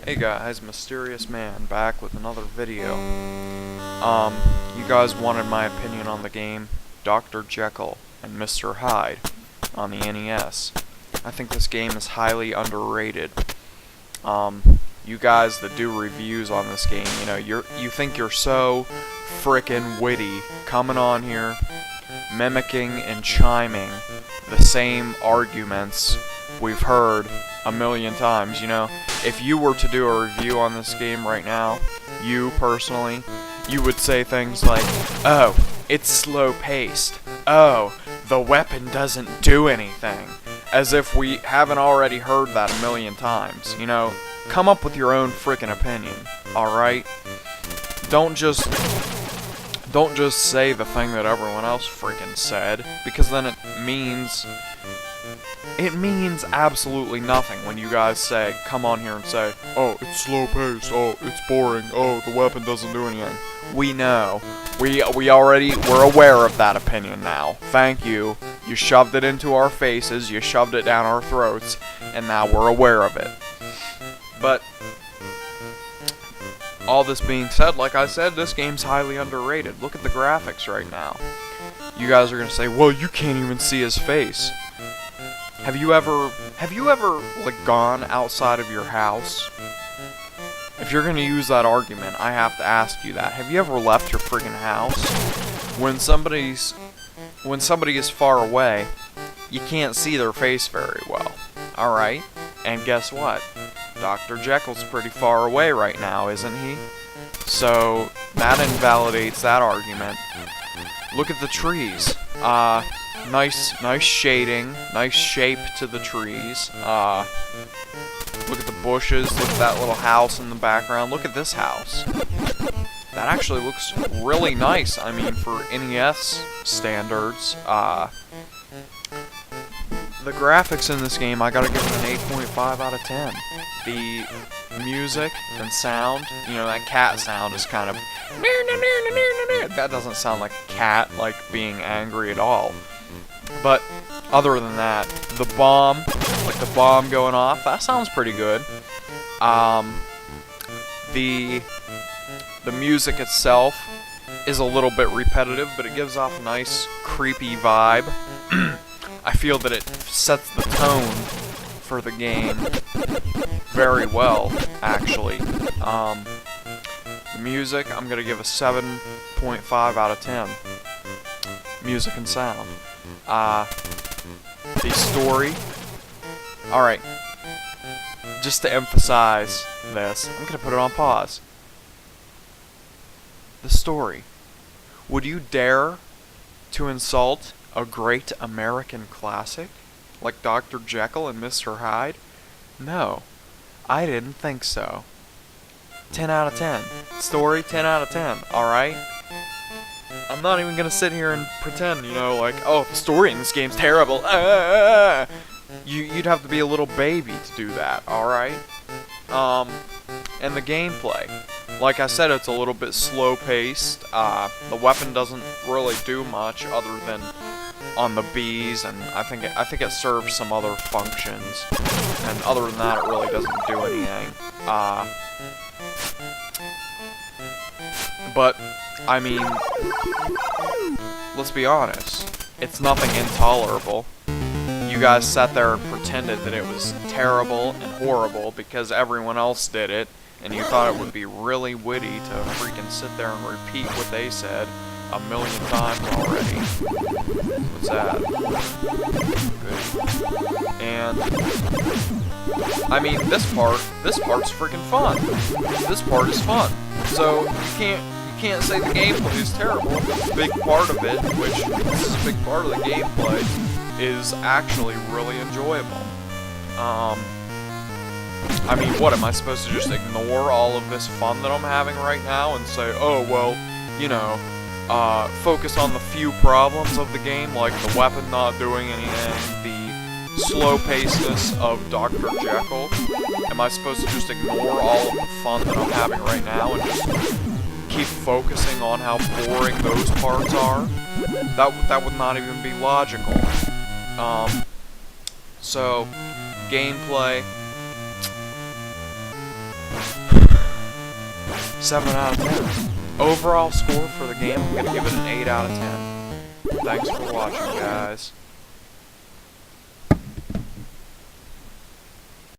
Hey guys, Mysterious Man back with another video. You guys wanted my opinion on the game Dr. Jekyll and Mr. Hyde on the NES. I think this game is highly underrated. You guys that do reviews on this game, you think you're so frickin' witty coming on here, mimicking and chiming the same arguments we've heard a million times. If you were to do a review on this game right now, you personally, you would say things like, oh, it's slow paced, oh, the weapon doesn't do anything, as if we haven't already heard that a million times. Come up with your own frickin' opinion, alright? Don't just say the thing that everyone else frickin' said, because then it means absolutely nothing when you guys come on here and say, oh, it's slow paced, oh, it's boring, oh, the weapon doesn't do anything. We know. We're aware of that opinion now. Thank you. You shoved it into our faces, you shoved it down our throats, and now we're aware of it. But all this being said, like I said, this game's highly underrated. Look at the graphics right now. You guys are gonna say, well, you can't even see his face. Have you ever gone outside of your house? If you're gonna use that argument, I have to ask you that. Have you ever left your friggin' house? When somebody is far away, you can't see their face very well. Alright? And guess what? Dr. Jekyll's pretty far away right now, isn't he? So, that invalidates that argument. Look at the trees. Nice shading, nice shape to the trees. Look at the bushes, look at that little house in the background. Look at this house. That actually looks really nice, I mean, for NES standards. The graphics in this game, I gotta give it an 8.5 out of 10. The music and sound, that cat sound is kind of... That doesn't sound like a cat, like being angry at all. But, other than that, the bomb going off, that sounds pretty good. The music itself is a little bit repetitive, but it gives off a nice, creepy vibe. I feel that it sets the tone for the game very well, actually. The music, I'm gonna give a 7.5 out of 10. Music and sound. The story. Alright. Just to emphasize this, I'm gonna put it on pause. The story. Would you dare to insult a great American classic like Dr. Jekyll and Mr. Hyde? No, I didn't think so. 10 out of 10. Story, 10 out of 10, alright? I'm not even gonna sit here and pretend, oh, the story in this game's terrible. You'd have to be a little baby to do that, alright? And the gameplay. Like I said, it's a little bit slow-paced. The weapon doesn't really do much other than on the bees, and I think it serves some other functions. And other than that, it really doesn't do anything. But I mean, let's be honest. It's nothing intolerable. You guys sat there and pretended that it was terrible and horrible because everyone else did it, and you thought it would be really witty to freaking sit there and repeat what they said a million times already. What's that? Good. And I mean, this part's freaking fun. This part is fun. So you can't say the gameplay is terrible. A big part of it, which this is a big part of the gameplay, is actually really enjoyable. I mean, what, am I supposed to just ignore all of this fun that I'm having right now and say, oh, well, focus on the few problems of the game, like the weapon not doing anything, the slow-pacedness of Dr. Jekyll? Am I supposed to just ignore all of the fun that I'm having right now and just keep focusing on how boring those parts are? That would not even be logical. So, gameplay. 7 out of 10. Overall score for the game, I'm gonna give it an 8 out of 10. Thanks for watching, guys.